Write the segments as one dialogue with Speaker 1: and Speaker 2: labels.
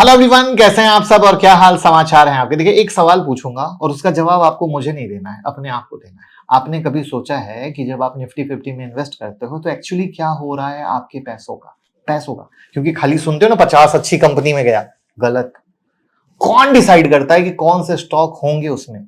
Speaker 1: Hello everyone, कैसे हैं आप सब और क्या हाल समाचार हैं आपके। देखिए, एक सवाल पूछूंगा और उसका जवाब आपको मुझे नहीं देना है, अपने आप को देना है। आपने कभी सोचा है कि जब आप निफ्टी 50 में इन्वेस्ट करते हो तो एक्चुअली क्या हो रहा है आपके पैसों का। क्योंकि खाली सुनते हो ना 50 अच्छी कंपनी में गया, गलत। कौन डिसाइड करता है कि कौन से स्टॉक होंगे उसमें,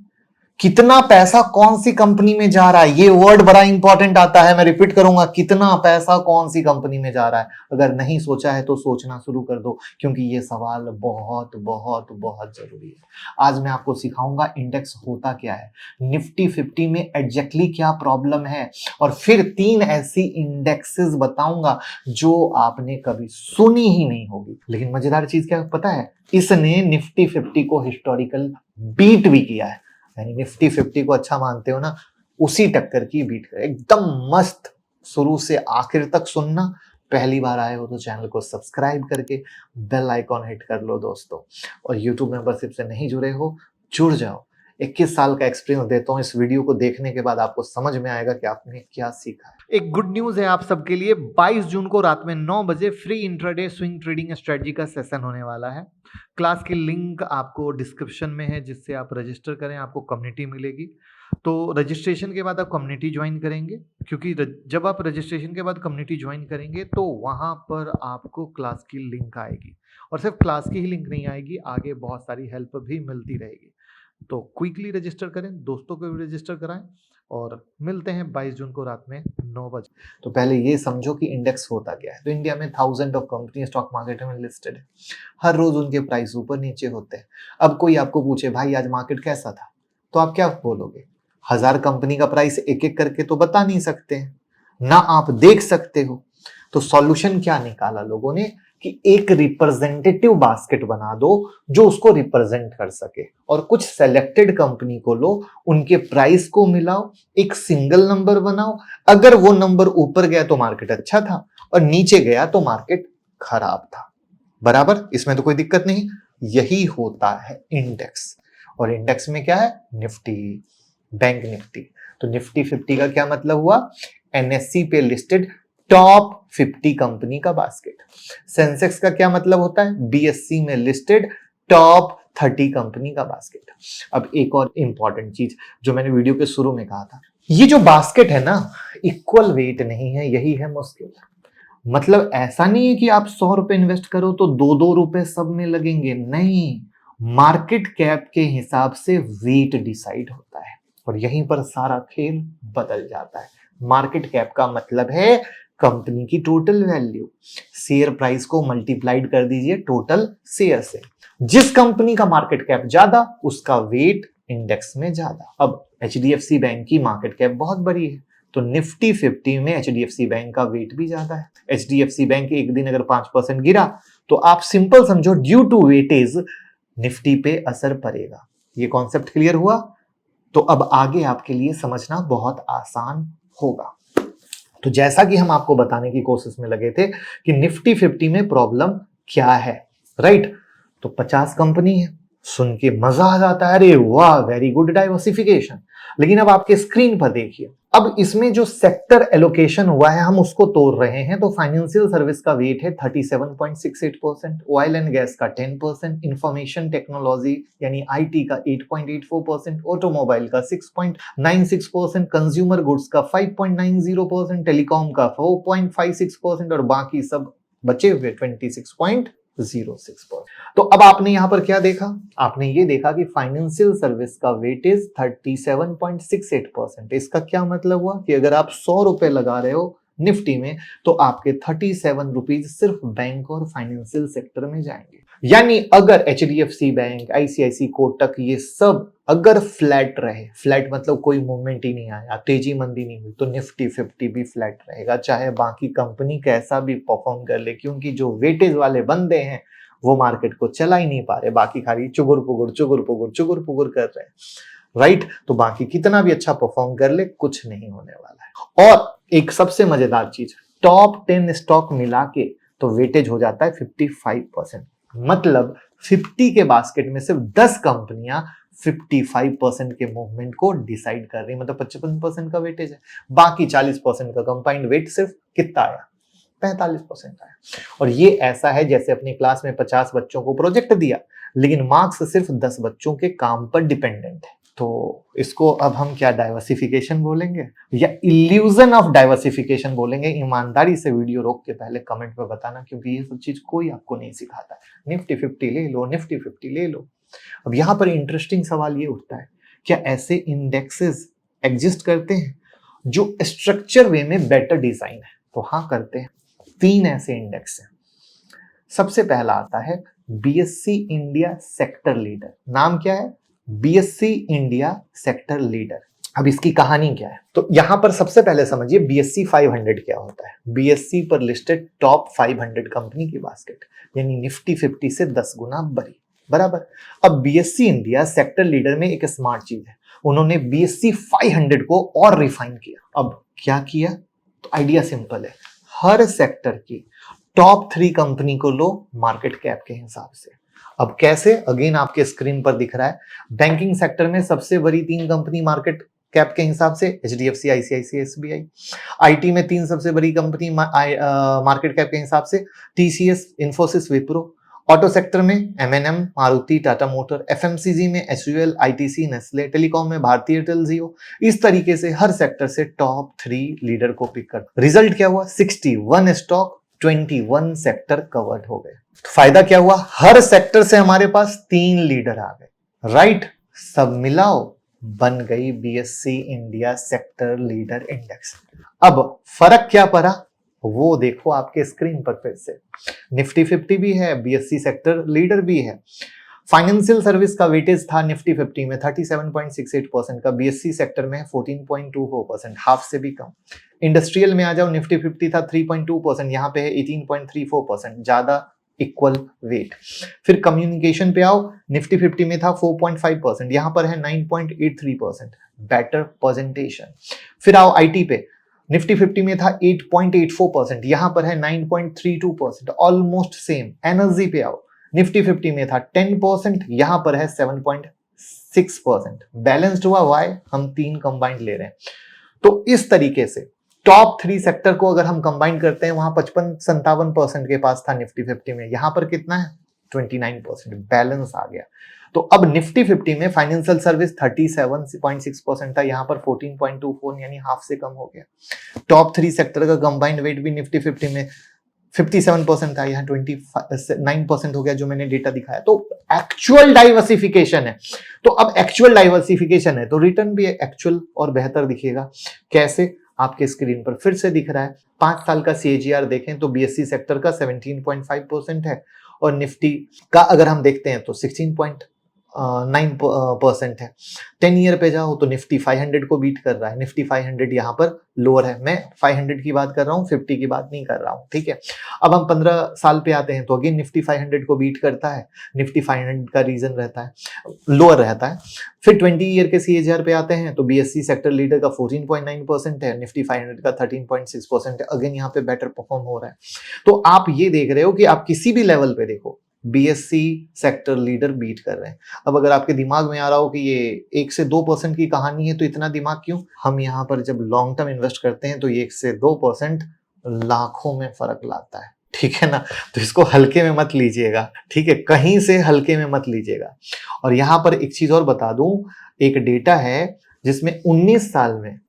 Speaker 1: कितना पैसा कौन सी कंपनी में जा रहा है। ये वर्ड बड़ा इंपॉर्टेंट आता है, मैं रिपीट करूंगा, कितना पैसा कौन सी कंपनी में जा रहा है। अगर नहीं सोचा है तो सोचना शुरू कर दो, क्योंकि ये सवाल बहुत बहुत बहुत जरूरी है। आज मैं आपको सिखाऊंगा इंडेक्स होता क्या है, निफ्टी 50 में एग्जैक्टली क्या प्रॉब्लम है, और फिर 3 ऐसी इंडेक्सेस बताऊंगा जो आपने कभी सुनी ही नहीं होगी। लेकिन मजेदार चीज क्या पता है, इसने निफ्टी 50 को हिस्टोरिकल बीट भी किया है। यानी निफ्टी 50 को अच्छा मानते हो ना, उसी टक्कर की बीट कर एकदम मस्त। शुरू से आखिर तक सुनना। पहली बार आए हो तो चैनल को सब्सक्राइब करके बेल आइकॉन हिट कर लो दोस्तों। और यूट्यूब मेंबरशिप से नहीं जुड़े हो, जुड़ जाओ। 21 साल का एक्सपीरियंस देता हूं, इस वीडियो को देखने के बाद आपको समझ में आएगा कि आपने क्या सीखा है। एक गुड न्यूज है आप सबके लिए, 22 जून को रात में 9 बजे free intraday swing trading strategy का सेशन होने वाला है। क्लास की लिंक आपको डिस्क्रिप्शन में है, जिससे आप रजिस्टर करें, आपको कम्युनिटी मिलेगी। तो रजिस्ट्रेशन के बाद आप कम्युनिटी ज्वाइन करेंगे, क्योंकि जब आप रजिस्ट्रेशन के बाद कम्युनिटी ज्वाइन करेंगे तो वहां पर आपको क्लास की लिंक आएगी। और सिर्फ क्लास की ही लिंक नहीं आएगी, आगे बहुत सारी हेल्प भी मिलती रहेगी। तो क्विकली रजिस्टर करें, दोस्तों को भी रजिस्टर कराएं, और मिलते हैं 22 जून को रात में 9 बजे। तो पहले ये समझो कि इंडेक्स होता क्या है। तो इंडिया में thousand of company stock market में लिस्टेड है। हर रोज उनके प्राइस ऊपर नीचे होते हैं। अब कोई आपको पूछे भाई आज मार्केट कैसा था, तो आप क्या बोलोगे? 1000 कंपनी का प्राइस एक एक करके तो बता नहीं सकते हैं ना, आप देख सकते हो। तो सॉल्यूशन क्या निकाला लोगों ने कि एक रिप्रेजेंटेटिव बास्केट बना दो जो उसको रिप्रेजेंट कर सके, और कुछ सेलेक्टेड कंपनी को लो, उनके प्राइस को मिलाओ, एक सिंगल नंबर बनाओ। अगर वो नंबर ऊपर गया तो मार्केट अच्छा था, और नीचे गया तो मार्केट खराब था। बराबर, इसमें तो कोई दिक्कत नहीं। यही होता है इंडेक्स। और इंडेक्स में क्या है? Nifty, bank Nifty. तो निफ्टी 50 का क्या मतलब हुआ? एनएससी पे लिस्टेड टॉप 50 कंपनी का बास्केट। सेंसेक्स का क्या मतलब होता है? बीएससी में लिस्टेड टॉप 30 कंपनी का बास्केट। अब एक और इंपॉर्टेंट चीज जो मैंने वीडियो के शुरू में कहा था, ये जो बास्केट है ना, इक्वल वेट नहीं है, यही है मुश्किल। मतलब ऐसा नहीं है कि आप 100 रुपए इन्वेस्ट करो तो 2-2 रुपए सब में लगेंगे, नहीं। मार्केट कैप के हिसाब से वेट डिसाइड होता है, और यहीं पर सारा खेल बदल जाता है। मार्केट कैप का मतलब है कंपनी की टोटल वैल्यू। शेयर प्राइस को मल्टीप्लाइड कर दीजिए टोटल शेयर से। जिस कंपनी का मार्केट कैप ज्यादा, उसका वेट इंडेक्स में ज्यादा। अब एचडीएफसी बैंक की मार्केट कैप बहुत बड़ी है, तो निफ्टी 50 में एचडीएफसी बैंक का वेट भी ज्यादा है। एचडीएफसी बैंक एक दिन अगर 5% गिरा तो आप सिंपल समझो ड्यू टू वेटेज निफ्टी पे असर पड़ेगा। ये कॉन्सेप्ट क्लियर हुआ? तो अब आगे आपके लिए समझना बहुत आसान होगा। तो जैसा कि हम आपको बताने की कोशिश में लगे थे कि निफ्टी 50 में प्रॉब्लम क्या है, राइट? तो 50 कंपनी है, सुन के मजा आ जाता है, अरे वाह वेरी गुड डाइवर्सिफिकेशन। लेकिन अब आपके स्क्रीन पर देखिए, अब इसमें जो सेक्टर एलोकेशन हुआ है हम उसको तोड़ रहे हैं। तो फाइनेंशियल सर्विस का वेट है 37.68%, ऑयल एंड गैस का 10%, इंफॉर्मेशन टेक्नोलॉजी यानी आईटी का 8.84%, ऑटोमोबाइल का 6.96%, कंज्यूमर गुड्स का 5.90%, टेलीकॉम का 4.56%, और बाकी सब बचे हुए 26.06%। तो अब आपने यहां पर क्या देखा? आपने ये देखा कि फाइनेंशियल सर्विस का वेटेज 37.68%। इसका क्या मतलब हुआ कि अगर आप 100 रुपए लगा रहे हो निफ्टी में, तो आपके 37 रुपीज सिर्फ बैंक और फाइनेंशियल सेक्टर में जाएंगे। यानी अगर एचडीएफसी बैंक, आईसीआईसी, कोटक, ये सब अगर फ्लैट रहे, फ्लैट मतलब कोई मूवमेंट ही नहीं आया, तेजी मंदी नहीं हुई, तो निफ्टी 50 भी फ्लैट रहेगा, चाहे बाकी कंपनी कैसा भी परफॉर्म कर ले, क्योंकि जो वेटेज वाले बंदे हैं वो मार्केट को चला ही नहीं पा रहे, बाकी खाली चुगुर पुगुर कर रहे हैं, राइट? तो बाकी कितना भी अच्छा परफॉर्म कर ले, कुछ नहीं होने वाला है। और एक सबसे मजेदार चीज, टॉप 10 स्टॉक मिला के तो वेटेज हो जाता है 55%। मतलब 50 के बास्केट में सिर्फ 10 कंपनियां 55% के मूवमेंट को डिसाइड कर रही, मतलब 55% का वेटेज है। बाकी 40% का कंबाइंड वेट सिर्फ कितना आया? 45% आया। और ये ऐसा है जैसे अपनी क्लास में 50 बच्चों को प्रोजेक्ट दिया, लेकिन मार्क्स सिर्फ 10 बच्चों के काम पर डिपेंडेंट है। तो इसको अब हम क्या डाइवर्सिफिकेशन बोलेंगे या इल्यूजन ऑफ डाइवर्सिफिकेशन बोलेंगे? ईमानदारी से वीडियो रोक के पहले कमेंट में बताना, क्योंकि ये सब चीज कोई आपको नहीं सिखाता। निफ्टी 50 ले लो, निफ्टी 50 ले लो। अब यहाँ पर इंटरेस्टिंग सवाल ये उठता है, क्या ऐसे इंडेक्सेस एग्जिस्ट करते हैं जो स्ट्रक्चर वे में बेटर डिजाइन है? तो हाँ, करते हैं। 3 ऐसे इंडेक्स हैं। सबसे पहला आता है बीएससी इंडिया सेक्टर लीडर। नाम क्या है? BSc India sector leader. अब इसकी कहानी क्या है? तो यहां पर सबसे पहले समझिए बीएससी 500 क्या होता है। बीएससी पर लिस्टेड टॉप 500 कंपनी की बास्केट, यानी निफ्टी 50 से 10 गुना बड़ी, बराबर। अब बीएससी इंडिया सेक्टर लीडर में एक स्मार्ट चीज है, उन्होंने बीएससी 500 को और रिफाइन किया। अब क्या किया? तो आइडिया सिंपल है, हर सेक्टर की टॉप 3 कंपनी को लो मार्केट कैप के हिसाब से। अब कैसे? अगेन आपके स्क्रीन पर दिख रहा है। बैंकिंग सेक्टर में सबसे बड़ी 3 कंपनी मार्केट कैप के हिसाब से एचडीएफसी, आईसीआईसीआई, एसबीआई। आईटी में 3 सबसे बड़ी कंपनी मार्केट कैप के हिसाब से TCS, Infosys, Wipro. Auto sector में MNM, Maruti, Tata motor. FMCG में एचयूएल, आईटीसी, नेस्ले। टेलीकॉम में भारती एयरटेल, जियो। इस तरीके से हर सेक्टर से टॉप 3 लीडर को पिक कर। रिजल्ट क्या हुआ? 61 स्टॉक, 21 सेक्टर कवर्ड हो गए। फायदा क्या हुआ? हर सेक्टर से हमारे पास 3 लीडर आ गए, राइट? सब मिलाओ, बन गई BSc India sector leader index. अब फर्क क्या पड़ा वो देखो आपके स्क्रीन पर फिर से। निफ्टी 50 भी है, बीएससी सेक्टर लीडर भी है। फाइनेंशियल सर्विस का वेटेज था निफ्टी 50 में 37.68% का, बीएससी सेक्टर में 14.24%, हाफ से भी कम। इंडस्ट्रियल में आ जाओ, निफ्टी 50 था 3.2%, यहाँ पे है 18.34%, ज्यादा इक्वल वेट। फिर कम्युनिकेशन पे आओ, निफ्टी 50 में था 4.5%, यहाँ पर है 9.83%, बेटर प्रेजेंटेशन। फिर आओ आईटी पे, निफ्टी 50 में था 8.84%, यहाँ पर है 9.32%, ऑलमोस्ट सेम। एनर्जी पे आओ, निफ्टी 50 में था 10%, यहाँ पर है 7.6%। बैलेंस्ड हुआ, वाई? हम 3 कंबाइंड ले रहे हैं। तो इस तरीके से टॉप 3 सेक्टर को अगर हम कंबाइन करते हैं, वहां 55-57% के पास था निफ्टी 50 में, यहां पर कितना है? 29%, बैलेंस आ गया। तो अब निफ्टी 50 में फाइनेंशियल सर्विस 37.6% था, यहां पर 14.24, यानी हाफ से कम हो गया। टॉप 3 सेक्टर का कंबाइंड वेट भी निफ्टी 50 में 57% था, यहाँ 29% हो गया, जो मैंने डेटा दिखाया। तो एक्चुअल डाइवर्सिफिकेशन है। तो अब एक्चुअल डाइवर्सिफिकेशन है तो रिटर्न भी एक्चुअल और बेहतर दिखेगा। कैसे? आपके स्क्रीन पर फिर से दिख रहा है। 5 साल का सीएजीआर देखें तो बीएससी सेक्टर का 17.5% है, और निफ्टी का अगर हम देखते हैं तो 16.9% है। 10 ईयर पे जाओ तो निफ्टी 500 को बीट कर रहा है। निफ्टी 500 यहाँ पर लोअर है, मैं 500 की बात कर रहा हूँ, 50 की बात नहीं कर रहा हूँ, ठीक है। अब हम 15 साल पे आते हैं तो अगेन निफ्टी 500 को बीट करता है। निफ्टी 500 का रीजन रहता है, लोअर रहता है। फिर 20 ईयर के सीएजीआर पे आते हैं तो बीएससी सेक्टर लीडर का 14.9% है, निफ्टी 500 का 13.6% है। अगेन यहाँ पे बेटर परफॉर्म हो रहा है। तो आप ये देख रहे हो कि आप किसी भी लेवल पे देखो, बीएससी सेक्टर लीडर बीट कर रहे हैं। अब अगर आपके दिमाग में आ रहा हो कि ये 1 से 2% की कहानी है तो इतना दिमाग क्यों? हम यहाँ पर जब लॉन्ग टर्म इन्वेस्ट करते हैं तो ये 1 से 2% लाखों में फर्क लाता है, ठीक है ना। तो इसको हल्के में मत लीजिएगा, ठीक है, कहीं से हल्के में मत लीजिएगा। और यहाँ पर एक चीज और बता दूं, एक डेटा है जिसमें 19 साल में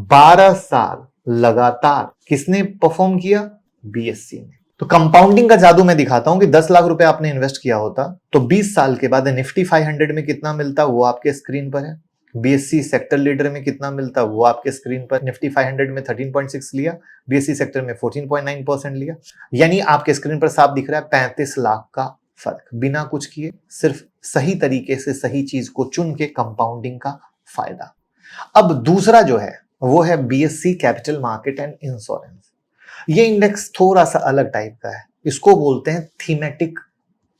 Speaker 1: 12 साल लगातार किसने परफॉर्म किया? बीएससी ने। तो कंपाउंडिंग का जादू मैं दिखाता हूं कि 10 लाख रुपए आपने इन्वेस्ट किया होता तो 20 साल के बाद निफ्टी 500 में कितना मिलता वो आपके स्क्रीन पर है। बीएससी सेक्टर लीडर में कितना मिलता वो आपके स्क्रीन पर। निफ्टी 500 में 13.6 लिया, बीएससी सेक्टर में 14.9% लिया, यानी आपके स्क्रीन पर साफ दिख रहा है 35 लाख का फर्क, बिना कुछ किए, सिर्फ सही तरीके से सही चीज को चुन के कंपाउंडिंग का फायदा। अब दूसरा जो है वो है BSc capital market and insurance. ये इंडेक्स थोड़ा सा अलग टाइप का है, इसको बोलते हैं थीमेटिक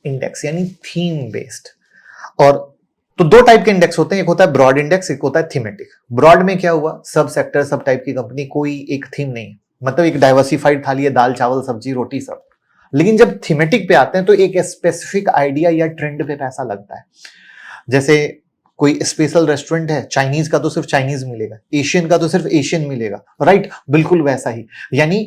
Speaker 1: इंडेक्स, यानी थीम बेस्ड। और तो 2 टाइप के इंडेक्स होते हैं, एक होता है ब्रॉड इंडेक्स, एक होता है थीमेटिक। ब्रॉड में क्या हुआ? सब सेक्टर, सब टाइप की कंपनी, कोई एक थीम नहीं, मतलब एक डाइवर्सिफाइड थाली है, दाल चावल सब्जी रोटी सब। लेकिन जब थीमेटिक पे आते हैं तो एक स्पेसिफिक आइडिया या ट्रेंड पे पैसा लगता है। जैसे कोई स्पेशल रेस्टोरेंट है, चाइनीज का तो सिर्फ चाइनीज मिलेगा, एशियन का तो सिर्फ एशियन मिलेगा, राइट? बिल्कुल वैसा ही। यानी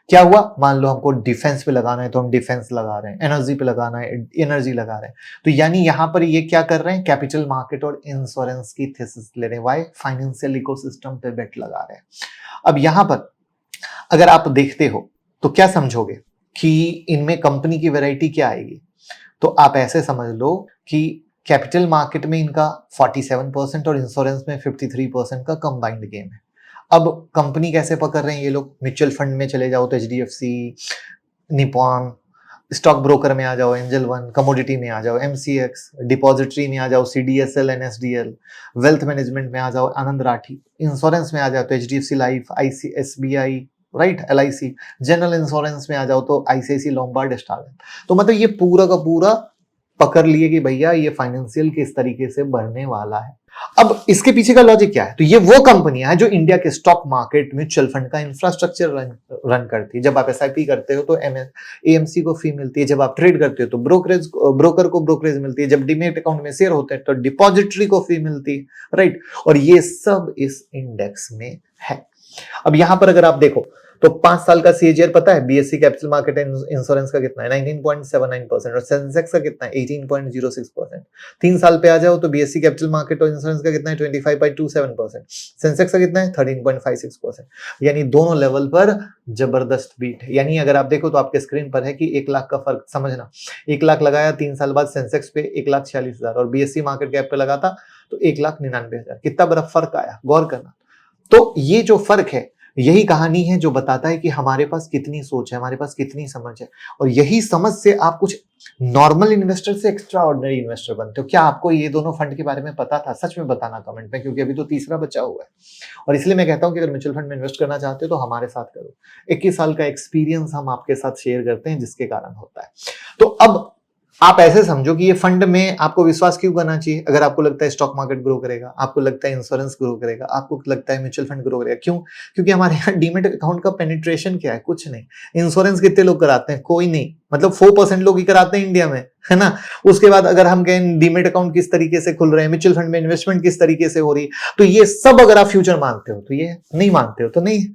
Speaker 1: क्या हुआ, मान लो हमको डिफेंस पे लगाना है तो हम डिफेंस लगा रहे हैं, एनर्जी पे लगाना है एनर्जी लगा रहे हैं। तो यानी यहां पर ये क्या कर रहे हैं, कैपिटल मार्केट और इंश्योरेंस की थीसिस ले रहे हैं। वाई? फाइनेंशियल इकोसिस्टम पे बेट लगा रहे हैं। अब यहां पर अगर आप देखते हो तो क्या समझोगे कि इनमें कंपनी की वैरायटी क्या आएगी? तो आप ऐसे समझ लो कि कैपिटल मार्केट में इनका 47% और इंश्योरेंस में 53% का कंबाइंड गेम है। अब कंपनी कैसे पकड़ रहे हैं ये लोग? म्यूचुअल फंड में चले जाओ तो एचडीएफसी, निपॉन, स्टॉक ब्रोकर में आ जाओ एंजल वन, कमोडिटी में आ जाओ एमसीएक्स, डिपॉजिटरी में आ जाओ सीडीएसएल एनएसडीएल, वेल्थ मैनेजमेंट में आ जाओ आनंद राठी, इंश्योरेंस में आ जाओ तो HDFC life, IC SBI, right, LIC, general insurance में आ जाओ तो आईसीआईसी लोम्बार्ड स्टार। तो मतलब ये पूरा का पूरा पकड़ लिए कि भैया ये फाइनेंशियल किस तरीके से बढ़ने वाला है। अब इसके पीछे का लॉजिक क्या है? तो ये वो कंपनियां हैं जो इंडिया के स्टॉक मार्केट, म्यूचुअल फंड का इंफ्रास्ट्रक्चर रन करती है। जब आप एसआईपी करते हो तो एएमसी को फी मिलती है, जब आप ट्रेड करते हो तो ब्रोकर को ब्रोकरेज मिलती है, जब डीमेट अकाउंट में शेयर होते हैं तो डिपॉजिटरी को फी मिलती है, राइट? और ये सब इस इंडेक्स में है। अब यहां पर अगर आप देखो तो 5 साल का सीएजीआर पता है BSc capital market and insurance का कितना है? 19.79% और सेंसेक्स का कितना है? 18.06%। 3 साल पे आ जाओ तो बीएससी कैपिटल मार्केट और इंश्योरेंस का कितना है? 25.27%। सेंसेक्स का कितना है? 13.56%। यानी दोनों लेवल पर जबरदस्त बीट है। यानी अगर आप देखो तो आपके स्क्रीन पर है कि 1 लाख का फर्क, समझना 1 लाख लगाया 3 साल बाद सेंसेक्स पे 1,46,000 और बीएससी मार्केट कैप पे लगाता तो 1,99,000। कितना बड़ा फर्क आया, गौर करना। तो ये जो फर्क है, यही कहानी है जो बताता है कि हमारे पास कितनी सोच है, हमारे पास कितनी समझ है, और यही समझ से आप कुछ नॉर्मल इन्वेस्टर से एक्स्ट्रा ऑर्डिनरी इन्वेस्टर बनते हो। क्या आपको ये दोनों फंड के बारे में पता था? सच में बताना कमेंट में, क्योंकि अभी तो तीसरा बचा हुआ है। और इसलिए मैं कहता हूं कि अगर म्यूचुअल फंड में इन्वेस्ट करना चाहते हो तो हमारे साथ करो। 21 साल का एक्सपीरियंस हम आपके साथ शेयर करते हैं, जिसके कारण होता है। तो अब आप ऐसे समझो कि ये फंड में आपको विश्वास क्यों करना चाहिए? अगर आपको लगता है स्टॉक मार्केट ग्रो करेगा, आपको लगता है इंश्योरेंस ग्रो करेगा, आपको लगता है म्यूचुअल फंड ग्रो करेगा, क्यों? क्योंकि हमारे यहाँ डीमेट अकाउंट का पेनिट्रेशन क्या है? कुछ नहीं। इंश्योरेंस कितने लोग कराते हैं? कोई नहीं, मतलब 4% लोग ही कराते हैं इंडिया में, है ना? उसके बाद अगर हम कहें डीमेट अकाउंट किस तरीके से खुल रहे हैं, म्यूचुअल फंड में इन्वेस्टमेंट किस तरीके से हो रही है, तो ये सब अगर आप फ्यूचर मानते हो तो ये नहीं मानते हो तो नहीं,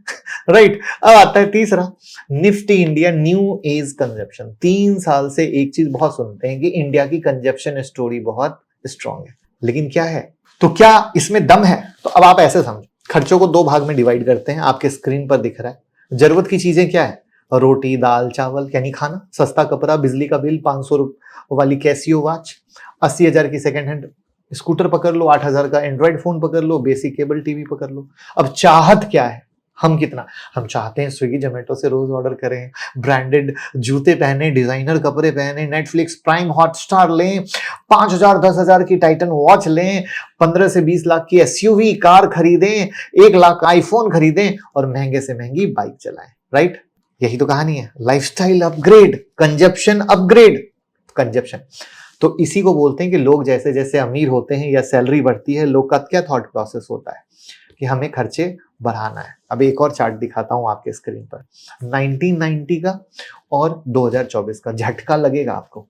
Speaker 1: राइट? अब आता है तीसरा, Nifty India new age consumption. 3 साल से एक चीज बहुत सुनते हैं कि इंडिया की कंजप्शन स्टोरी बहुत स्ट्रांग है, लेकिन क्या है? तो क्या इसमें दम है? तो अब आप ऐसे समझो, खर्चों को 2 भाग में डिवाइड करते हैं, आपके स्क्रीन पर दिख रहा है। जरूरत की चीजें क्या है? रोटी दाल चावल यानी खाना, सस्ता कपड़ा, बिजली का बिल, 500 वाली कैसियो वॉच, 80,000 की सेकंड हैंड स्कूटर पकड़ लो, 8,000 का एंड्रॉइड फोन पकड़ लो, बेसिक केबल टीवी पकड़ लो। अब चाहत क्या है? हम कितना हम चाहते हैं स्विगी जोमेटो से रोज ऑर्डर करें, ब्रांडेड जूते पहने, डिजाइनर कपड़े पहने, नेटफ्लिक्स प्राइम हॉटस्टार लें, 5,000 10,000 की टाइटन वॉच लें, 15 से 20 लाख की एसयूवी कार खरीदें, 1 लाख का आईफोन खरीदें और महंगे से महंगी बाइक चलाएं, राइट? यही तो कहानी है। Lifestyle upgrade, consumption upgrade, consumption. तो इसी को बोलते हैं कि लोग जैसे जैसे अमीर होते हैं या सैलरी बढ़ती है, लोग का क्या थॉट प्रोसेस होता है कि हमें खर्चे बढ़ाना है। अब एक और चार्ट दिखाता हूं आपके स्क्रीन पर, 1990 का और 2024 का, झटका लगेगा आपको।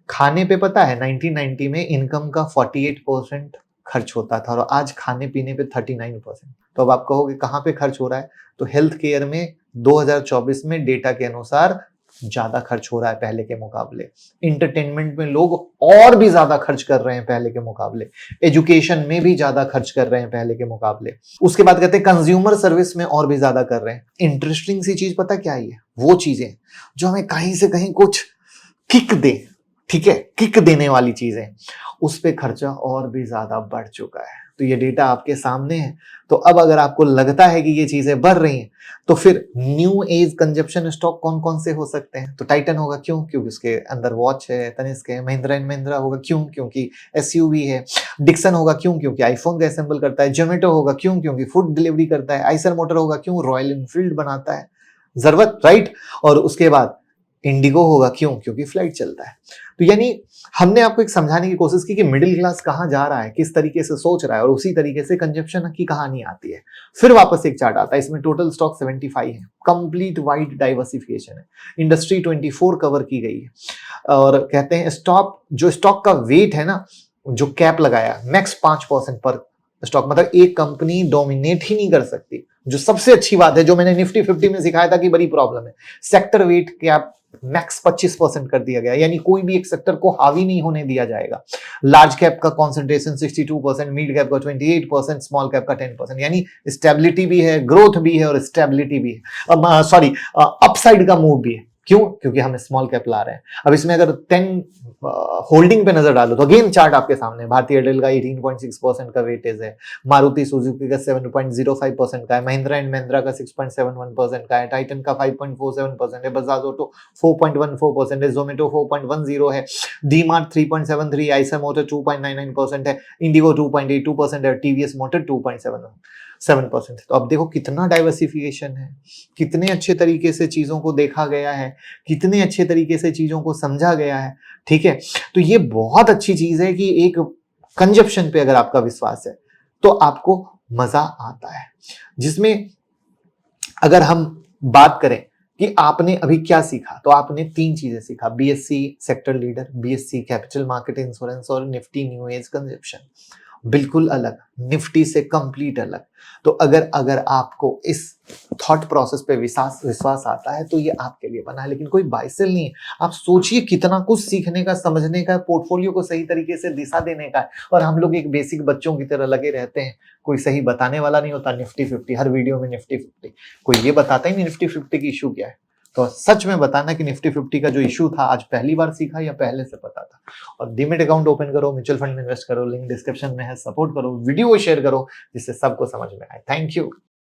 Speaker 1: खाने पे पता है 1990 में इनकम का 48% खर्च होता था और आज खाने पीने पे 39%। तो अब आप कहोगे कहां पे खर्च हो रहा है? तो हेल्थ केयर में 2024 में डेटा के अनुसार ज्यादा खर्च हो रहा है पहले के मुकाबले। इंटरटेनमेंट में लोग और भी ज्यादा खर्च कर रहे हैं पहले के मुकाबले। एजुकेशन में भी ज्यादा खर्च कर रहे हैं पहले के मुकाबले। उसके बाद कहते हैं कंज्यूमर सर्विस में और भी ज्यादा कर रहे हैं। इंटरेस्टिंग सी चीज पता क्या है? वो चीजें जो हमें कहीं से कहीं कुछ किक दे, ठीक है, किक देने वाली चीजें, उस पे खर्चा और भी ज्यादा बढ़ चुका है। तो ये डेटा आपके सामने है। तो अब अगर आपको लगता है कि ये चीजें बढ़ रही हैं, तो फिर न्यू एज कंजप्शन स्टॉक कौन कौन से हो सकते हैं? तो टाइटन होगा, क्यों? क्योंकि उसके अंदर वॉच है, तनिष्क है, महिंद्रा एंड महिंद्रा होगा, क्यों? क्योंकि एसयूवी है। डिक्सन होगा, क्यों? क्योंकि आईफोन का असेंबल करता है। जोमेटो होगा, क्यों? क्योंकि फूड डिलीवरी करता है। आइसर मोटर होगा, क्यों? रॉयल एनफील्ड बनाता है, जरूरत, राइट? और उसके बाद इंडिगो होगा, क्यों? क्योंकि फ्लाइट चलता है। तो यानी हमने आपको एक समझाने की कोशिश की कि मिडिल क्लास कहां जा रहा है, किस तरीके से सोच रहा है, और उसी तरीके से कंजप्शन की कहानी आती है। फिर वापस एक चार्ट आता है, इसमें टोटल स्टॉक 75 है, कंप्लीट वाइड डाइवर्सिफिकेशन है, इंडस्ट्री 24 कवर की गई है। और कहते हैं स्टॉक, जो स्टॉक का वेट है ना, जो कैप लगाया मैक्स 5% पर स्टॉक, मतलब एक कंपनी डोमिनेट ही नहीं कर सकती। जो सबसे अच्छी बात है, जो मैंने निफ्टी 50 में सिखाया था कि बड़ी प्रॉब्लम है, सेक्टर वेट कैप मैक्स 25% कर दिया गया, यानी कोई भी एक सेक्टर को हावी नहीं होने दिया जाएगा। लार्ज कैप का कंसंट्रेशन 62%, मिड कैप का 28%, स्मॉल कैप का 10%, यानी स्टेबिलिटी भी है, ग्रोथ भी है और स्टेबिलिटी भी है, सॉरी अपसाइड का मूव भी है। क्यों? क्योंकि हम स्मॉल कैप ला रहे हैं। अब इसमें अगर 10 होल्डिंग पे नजर डालो तो अगेन चार्ट आपके सामने, भारतीय एयरटेल का 18.6% का वेटेज है, मारुति सुजुकी का 7.05% का है, महिंद्रा एंड महिंद्रा का 6.71% का है, टाइटन का 5.47% है, बजाज ऑटो 4.14% है, जोमेटो 4.10 है, डी मार्ट 3.73, आइसर मोटर 2.99% है, इंडिगो 2.82% है, टीवीएस मोटर 2.77%। तो अब देखो कितना डाइवर्सिफिकेशन है, कितने अच्छे तरीके से चीजों को देखा गया है, कितने अच्छे तरीके से चीजों को समझा गया है। ठीक है, तो ये बहुत अच्छी चीज है कि एक कंजप्शन पे अगर आपका विश्वास है तो आपको मजा आता है। जिसमें अगर हम बात करें कि आपने अभी क्या सीखा, तो आपने 3 चीजें सीखा, BSc sector leader, BSc capital market insurance और निफ्टी न्यू एज कंजप्शन। बिल्कुल अलग, निफ्टी से कंप्लीट अलग। तो अगर आपको इस थॉट प्रोसेस पे विश्वास आता है तो ये आपके लिए बना है, लेकिन कोई बाय सेल नहीं है। आप सोचिए कितना कुछ सीखने का, समझने का, पोर्टफोलियो को सही तरीके से दिशा देने का है, और हम लोग एक बेसिक बच्चों की तरह लगे रहते हैं। कोई सही बताने वाला नहीं होता। निफ्टी 50 हर वीडियो में निफ्टी 50, कोई ये बताता ही नहीं निफ्टी 50 की इशू क्या है। तो सच में बताना कि निफ्टी 50 का जो इशू था आज पहली बार सीखा या पहले से पता था। और डीमेट अकाउंट ओपन करो, म्यूचुअल फंड में इन्वेस्ट करो, लिंक डिस्क्रिप्शन में है, सपोर्ट करो, वीडियो शेयर करो जिससे सबको समझ में आए। Thank you.